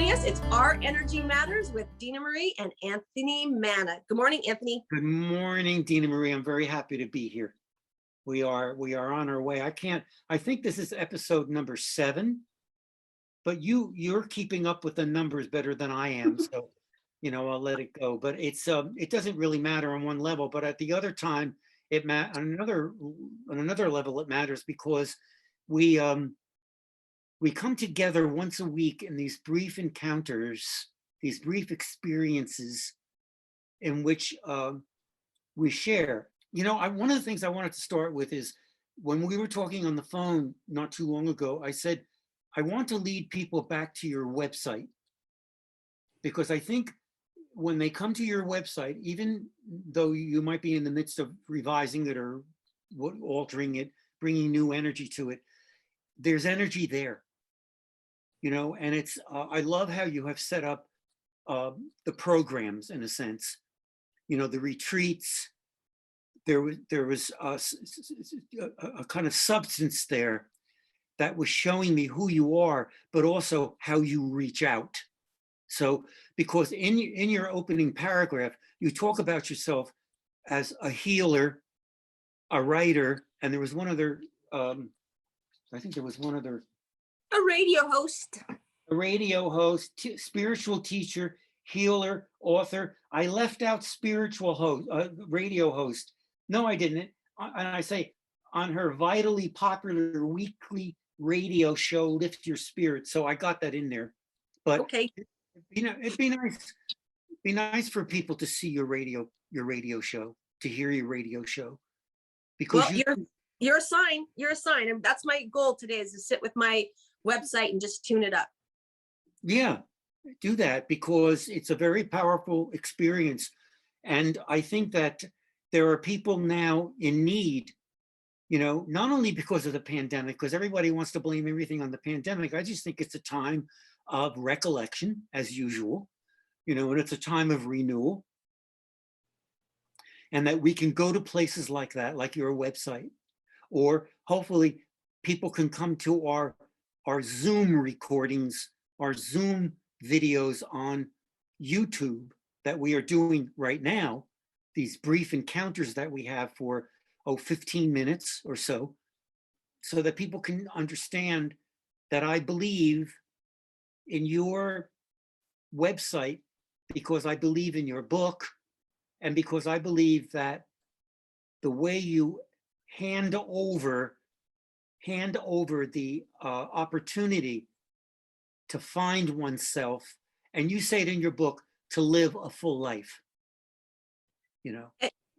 joining us. It's Our Energy Matters with Dena Marie and Anthony Manna. Good morning, Anthony. Good morning, Dena Marie. I'm very happy to be here. We are on our way. I think this is episode number 7, but you're keeping up with the numbers better than I am. So, I'll let it go. But it doesn't really matter on one level, but at the other time, on another level, it matters because we come together once a week in these brief encounters, these brief experiences in which we share. One of the things I wanted to start with is when we were talking on the phone not too long ago, I said, I want to lead people back to your website, because I think when they come to your website, even though you might be in the midst of revising it or altering it, bringing new energy to it, there's energy there, and it's, I love how you have set up the programs in a sense, the retreats. There was a kind of substance there that was showing me who you are, but also how you reach out. So, because in your opening paragraph, you talk about yourself as a healer, a writer, and there was one other, I think there was one other. A radio host. A radio host, spiritual teacher, healer, author. I left out spiritual host, radio host. No, I didn't. And I say on her vitally popular weekly radio show, Lift Your Spirit. So I got that in there. But okay, it'd be nice. Be nice for people to see your radio show, to hear your radio show, because you're a sign. You're a sign, and that's my goal today, is to sit with my website and just tune it up. Yeah, do that, because it's a very powerful experience, and I think that there are people now in need, not only because of the pandemic, because everybody wants to blame everything on the pandemic. I just think it's a time of recollection, as usual, and it's a time of renewal. And that we can go to places like that, like your website, or hopefully people can come to our Zoom recordings, our Zoom videos on YouTube that we are doing right now, these brief encounters that we have for 15 minutes or so that people can understand that I believe in your website, because I believe in your book, and because I believe that the way you hand over the opportunity to find oneself, and you say it in your book, to live a full life. And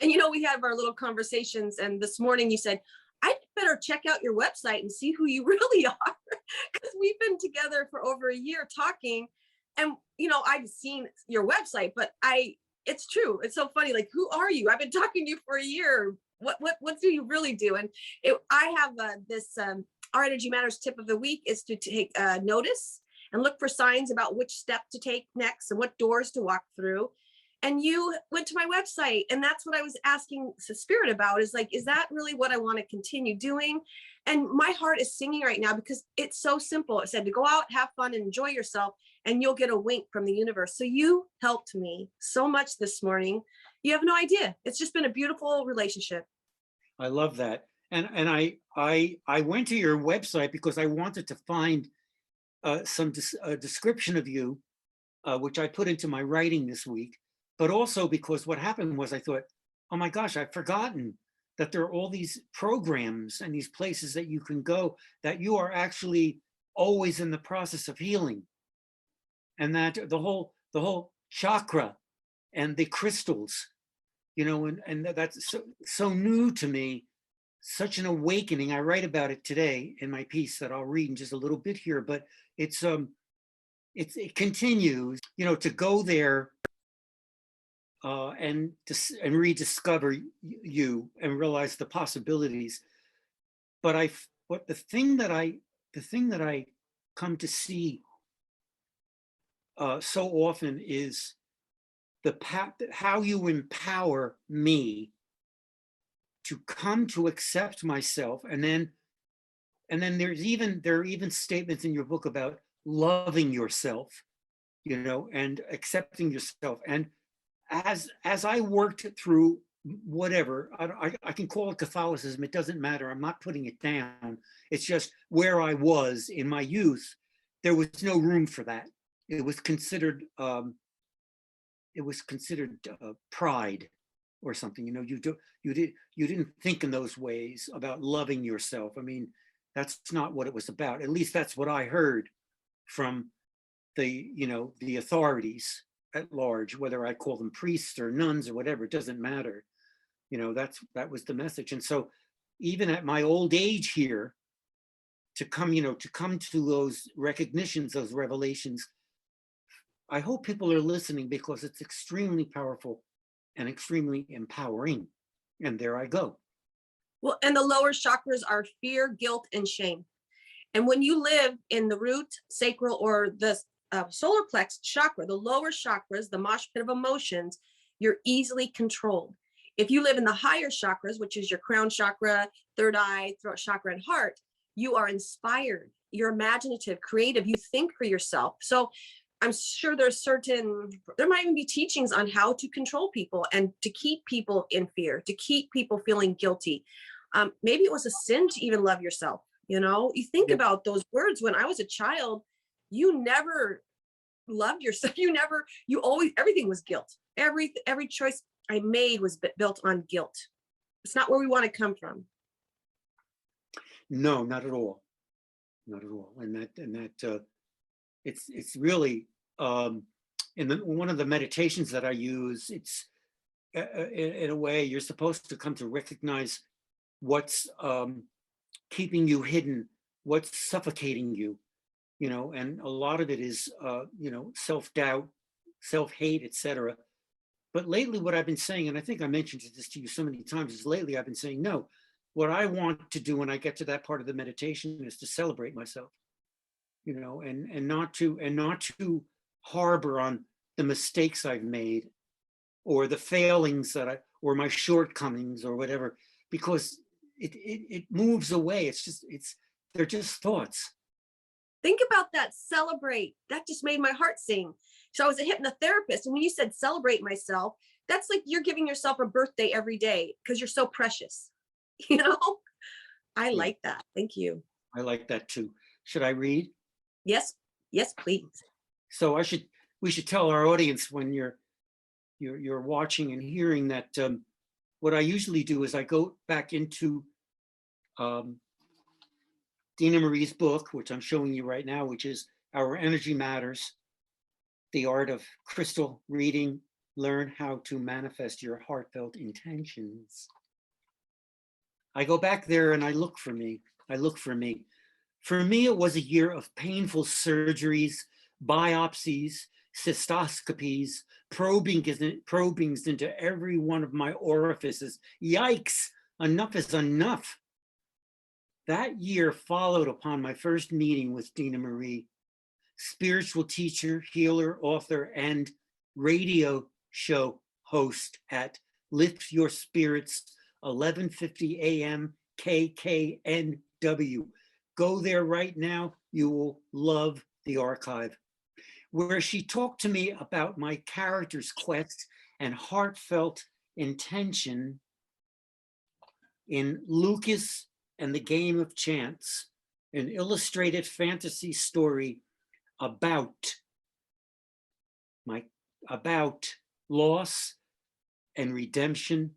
we have our little conversations, and this morning you said, I'd better check out your website and see who you really are, because we've been together for over a year talking, and I've seen your website, but it's true. It's so funny. Like, who are you? I've been talking to you for a year. What do you really do? And I have this Our Energy Matters tip of the week is to take notice and look for signs about which step to take next and what doors to walk through. And you went to my website, and that's what I was asking the Spirit about, is like, is that really what I want to continue doing? And my heart is singing right now, because it's so simple. It said to go out, have fun, and enjoy yourself, and you'll get a wink from the universe. So you helped me so much this morning. You have no idea. It's just been a beautiful relationship. I love that. And I went to your website because I wanted to find some description of you, which I put into my writing this week. But also because what happened was I thought, oh my gosh, I've forgotten that there are all these programs and these places that you can go, that you are actually always in the process of healing. And that the whole chakra and the crystals, and that's so new to me, such an awakening. I write about it today in my piece that I'll read in just a little bit here, but it continues, to go there and rediscover you and realize the possibilities. But the thing that I come to see so often is how you empower me to come to accept myself, and then there are even statements in your book about loving yourself, and accepting yourself. And as I worked through whatever, I can call it Catholicism, it doesn't matter, I'm not putting it down. It's just where I was in my youth, there was no room for that. It was considered pride or something. You didn't think in those ways about loving yourself. I mean, that's not what it was about. At least that's what I heard from the authorities at large, whether I call them priests or nuns or whatever, it doesn't matter. That was the message. And so even at my old age here, to come to those recognitions, those revelations, I hope people are listening, because it's extremely powerful and extremely empowering. And there I go. Well, and the lower chakras are fear, guilt, and shame. And when you live in the root, sacral, or the solar plex chakra, the lower chakras, the mosh pit of emotions, you're easily controlled. If you live in the higher chakras, which is your crown chakra, third eye, throat chakra, and heart, you are inspired, you're imaginative, creative, you think for yourself. So I'm sure there might even be teachings on how to control people and to keep people in fear, to keep people feeling guilty. Maybe it was a sin to even love yourself. You think about those words. When I was a child, you never loved yourself. You always, everything was guilt. Every choice I made was built on guilt. It's not where we want to come from. No, not at all. Not at all. And that it's really in one of the meditations that I use, it's in a way you're supposed to come to recognize what's keeping you hidden, what's suffocating you, and a lot of it is self-doubt, self-hate, etc. But lately what I've been saying, and I think I mentioned this to you so many times, is lately I've been saying, no, what I want to do when I get to that part of the meditation is to celebrate myself, and not to harbor on the mistakes I've made or the failings or my shortcomings or whatever, because it moves away. They're just thoughts. Think about that. Celebrate. That just made my heart sing. So I was a hypnotherapist, and when you said celebrate myself, that's like you're giving yourself a birthday every day because you're so precious. I like that. Thank you. I like that too. Should I read? Yes, please. So we should tell our audience, when you're watching and hearing, that what I usually do is I go back into Dena Marie's book, which I'm showing you right now, which is Our Energy Matters, The Art of Crystal Reading, Learn How to Manifest Your Heartfelt Intentions. I go back there and I look for me. For me, it was a year of painful surgeries, biopsies, cystoscopies, probings into every one of my orifices. Yikes, enough is enough. That year followed upon my first meeting with Dena Marie, spiritual teacher, healer, author, and radio show host at Lift Your Spirits, 1150 AM KKNW. Go there right now. You will love the archive, where she talked to me about my character's quest and heartfelt intention in Loukas and the Game of Chance, an illustrated fantasy story about loss and redemption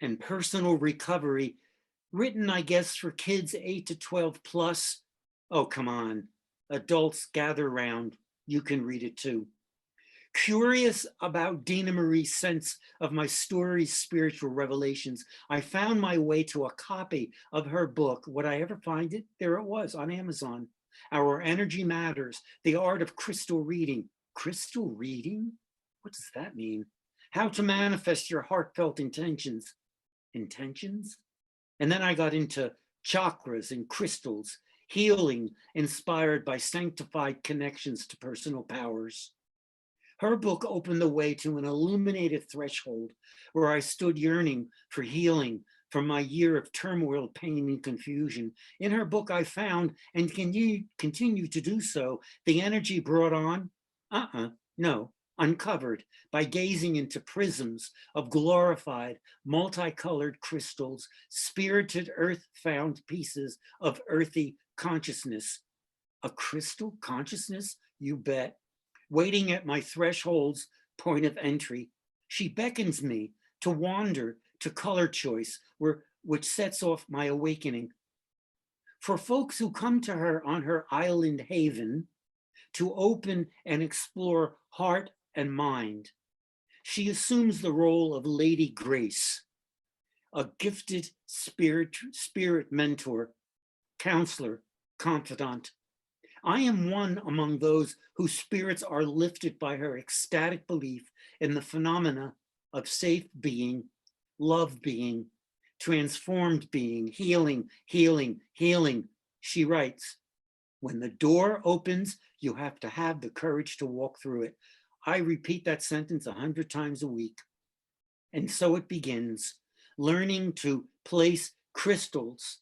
and personal recovery, written, I guess, for kids 8 to 12 plus. Oh, come on, adults, gather round. You can read it too. Curious about Dena Marie's sense of my story's spiritual revelations, I found my way to a copy of her book. Would I ever find it? There it was on Amazon. Our Energy Matters, The Art of Crystal Reading. Crystal reading? What does that mean? How to Manifest Your Heartfelt Intentions. Intentions? And then I got into chakras and crystals, healing inspired by sanctified connections to personal powers. Her book opened the way to an illuminated threshold where I stood yearning for healing from my year of turmoil, pain, and confusion. In her book, I found, and continue to do so, the energy brought on, No, uncovered by gazing into prisms of glorified, multicolored crystals, spirited earth-found pieces of earthy consciousness. A crystal consciousness? You bet. Waiting at my threshold's point of entry, she beckons me to wander to color choice, which sets off my awakening. For folks who come to her on her island haven to open and explore heart and mind, she assumes the role of Lady Grace, a gifted spirit mentor, counselor, confidant. I am one among those whose spirits are lifted by her ecstatic belief in the phenomena of safe being, love being, transformed being, healing, healing, healing. She writes, when the door opens, you have to have the courage to walk through it. I repeat that sentence 100 times a week. And so it begins, learning to place crystals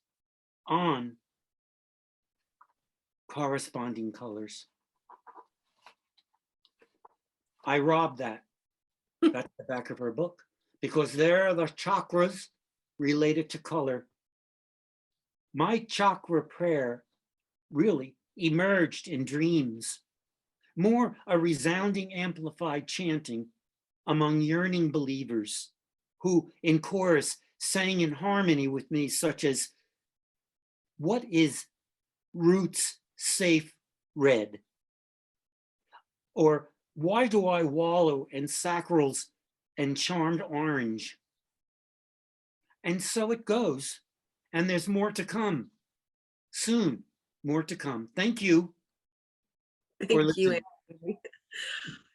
on corresponding colors. I robbed that. That's the back of her book, because there are the chakras related to color. My chakra prayer really emerged in dreams, more a resounding amplified chanting among yearning believers who in chorus sang in harmony with me, such as, what is roots safe red? Or why do I wallow in sacrals and charmed orange? And so it goes, and there's more to come. Soon, more to come. Thank you. Thank you, Anthony.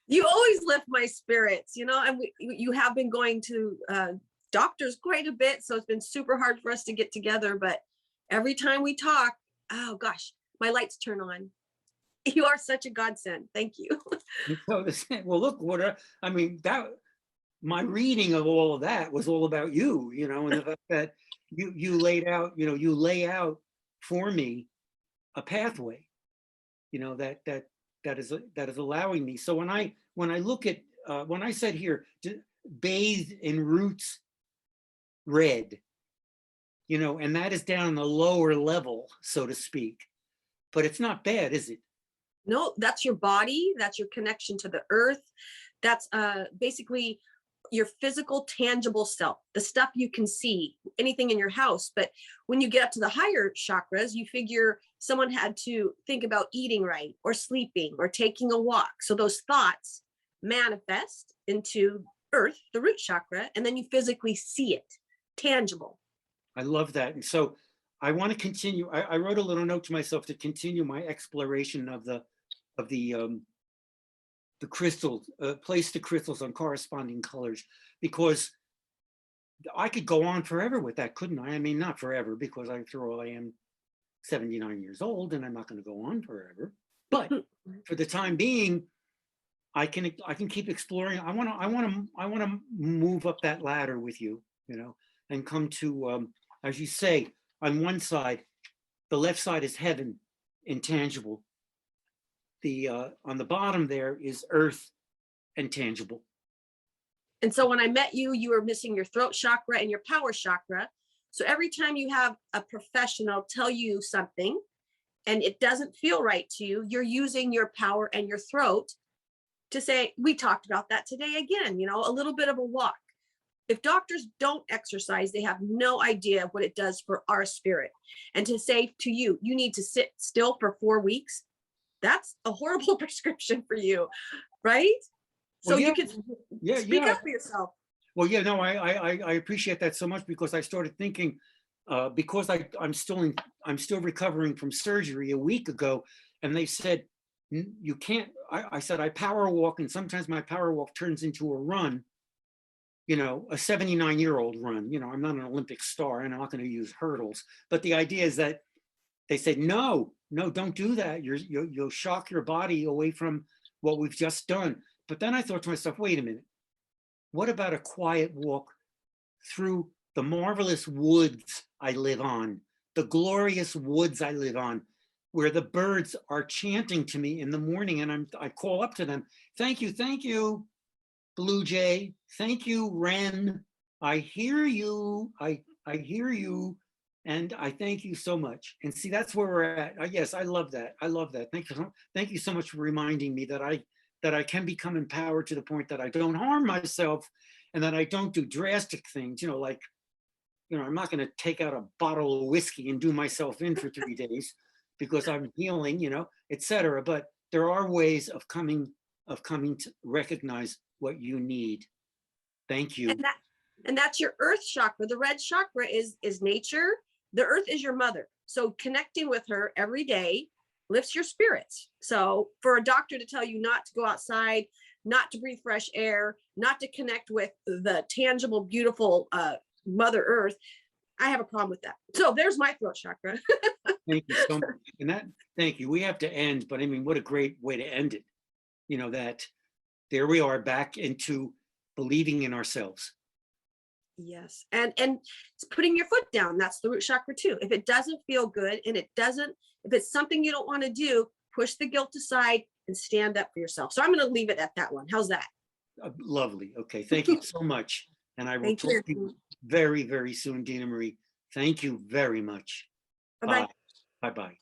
You always lift my spirits, you know, and you have been going to doctors quite a bit, so it's been super hard for us to get together, but every time we talk, oh gosh, my lights turn on. You are such a godsend. Thank you. So, well, look, I mean, that my reading of all of that was all about you, you know, and the fact that you laid out, you know, you lay out for me a pathway, you know, that is allowing me. So when I look at when I said here, bathe in roots red, you know, and that is down the lower level, so to speak, but it's not bad, is it? No, that's your body. That's your connection to the earth. That's basically your physical, tangible self, the stuff you can see, anything in your house. But when you get up to the higher chakras, you figure someone had to think about eating right or sleeping or taking a walk. So those thoughts manifest into earth, the root chakra, and then you physically see it, tangible. I love that. And so I want to continue. I wrote a little note to myself to continue my exploration of the crystals, place the crystals on corresponding colors, because I could go on forever with that, couldn't I? I mean, not forever, because after all, I am 79 years old and I'm not going to go on forever. But for the time being, I can keep exploring. I want to move up that ladder with you, you know, and come to, as you say, on one side, the left side is heaven, intangible. On the bottom there is earth and tangible. And so when I met you, you were missing your throat chakra and your power chakra. So every time you have a professional tell you something and it doesn't feel right to you, you're using your power and your throat to say, we talked about that today again, you know, a little bit of a walk. If doctors don't exercise, they have no idea what it does for our spirit. And to say to you, you need to sit still for 4 weeks, that's a horrible prescription for you, right? So Well, yeah, you can speak up for yourself. Well, yeah, no, I appreciate that so much, because I started thinking, because I'm still recovering from surgery a week ago, and they said, you can't, I said, I power walk, and sometimes my power walk turns into a run, you know, a 79-year-old run. You know, I'm not an Olympic star and I'm not going to use hurdles, but the idea is that they said, no, don't do that. You'll shock your body away from what we've just done. But then I thought to myself, wait a minute, what about a quiet walk through the marvelous woods I live on, the glorious woods I live on? where the birds are chanting to me in the morning, and I call up to them, thank you, Blue Jay, thank you, Wren. I hear you, I hear you, and I thank you so much. And see, that's where we're at. Yes, I love that. I love that. Thank you so much for reminding me that I can become empowered to the point that I don't harm myself, and that I don't do drastic things, like, I'm not going to take out a bottle of whiskey and do myself in for 3 days because I'm healing, etc. But there are ways of coming to recognize what you need. Thank you. And that's your earth chakra. The red chakra is nature. The earth is your mother. So connecting with her every day lifts your spirits. So for a doctor to tell you not to go outside, not to breathe fresh air, not to connect with the tangible, beautiful Mother Earth, I have a problem with that. So there's my throat chakra. Thank you so much. And thank you. We have to end, but I mean, what a great way to end it. That there we are back into believing in ourselves. Yes. And it's putting your foot down. That's the root chakra too. If it doesn't feel good and if it's something you don't want to do, push the guilt aside and stand up for yourself. So I'm going to leave it at that one. How's that? Lovely. Okay. Thank you so much. And I will talk to you very, very soon, Dena Marie. Thank you very much. Bye-bye. Bye-bye.